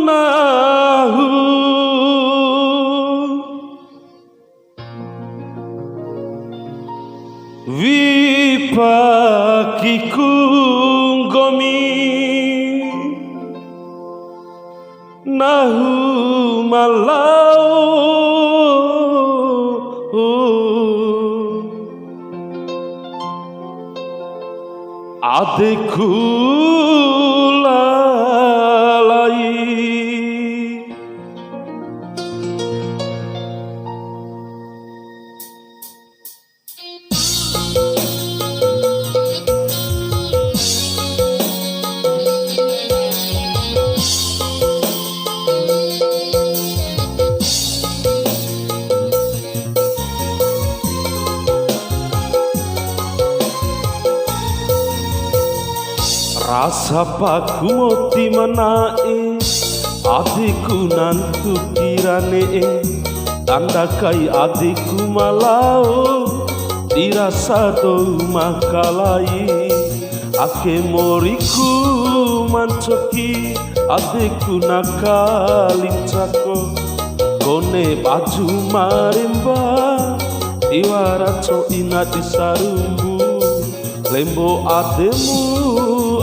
nahu vipakiku gomi nahu malau adikku lalai rasa paku moti manae adikku nantu kirane tanda kai adikku malau dirasa do makalai ake moriku mancoki adikku nakalincako kone baju marimba diwaraco ina disarumbu lembo ademu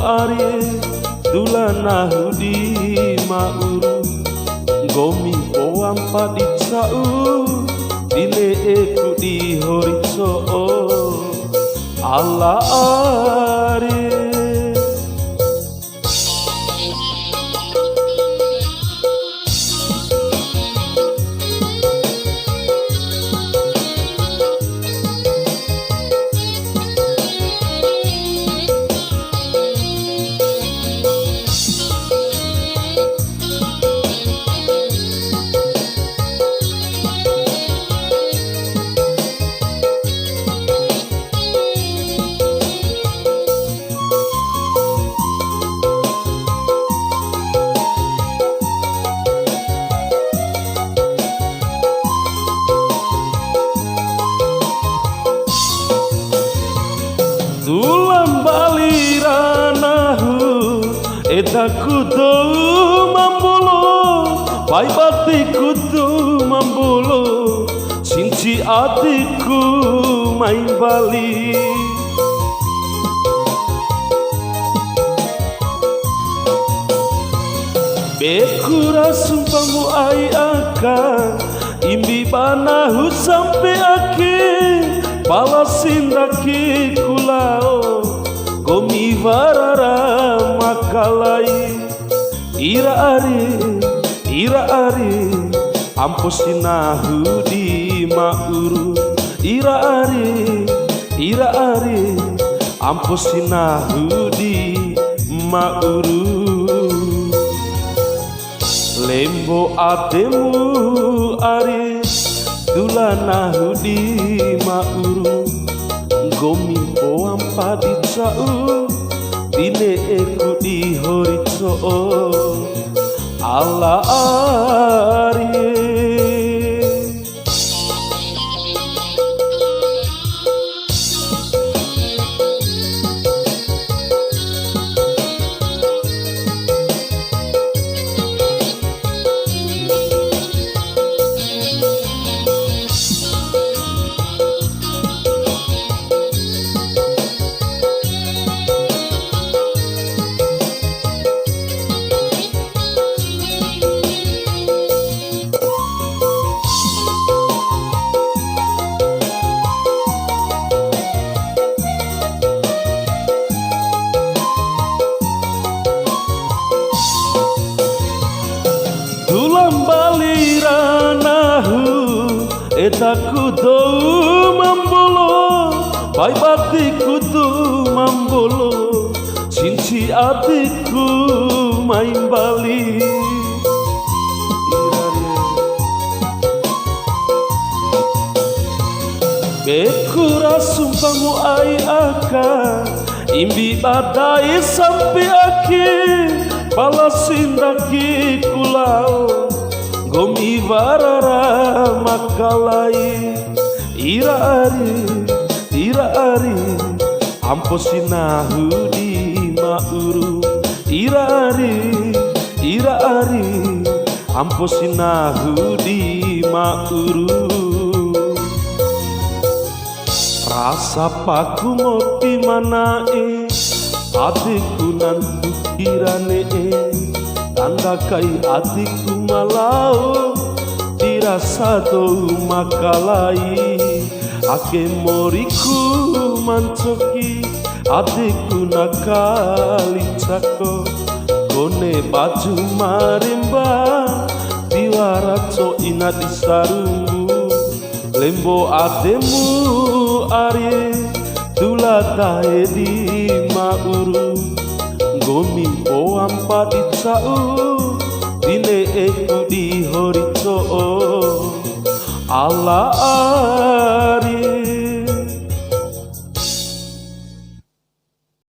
are dulanahu di mauru gomi oampa di cau dile eku di horizo ala are Tulang baliranahu edaku do mambulo pai batiku do mambulo sinci adikku main bali bekura sumpamu ai akan imbi banahu sampai akhir palasindaki kulao gomi varara makalai ira ari amposinahu di mauru ira ari amposinahu di mauru lembo ademu ari dulanahu di mauru gomi oampa di cau dile eku di horizo ala are tulang baliranahu edaku do mambulo pai batiku do mambulo sinci adikku main bali bekura sumpamu ai akan imbi badai sampai akhir palasindaki kulao gomi varara makalai ira ari amposinahu di mauru ira ira ari amposinahu di mauru rasa paku mopi manae adikku nantu kirane tanda kai adikku malau dirasa do makalai ake moriku mancoki adikku nakali cako kone baju marimba diwaraco ina disarumbu lembo ademu are tulatae di mauru gomimpo ampa di cau dine eku di horico ala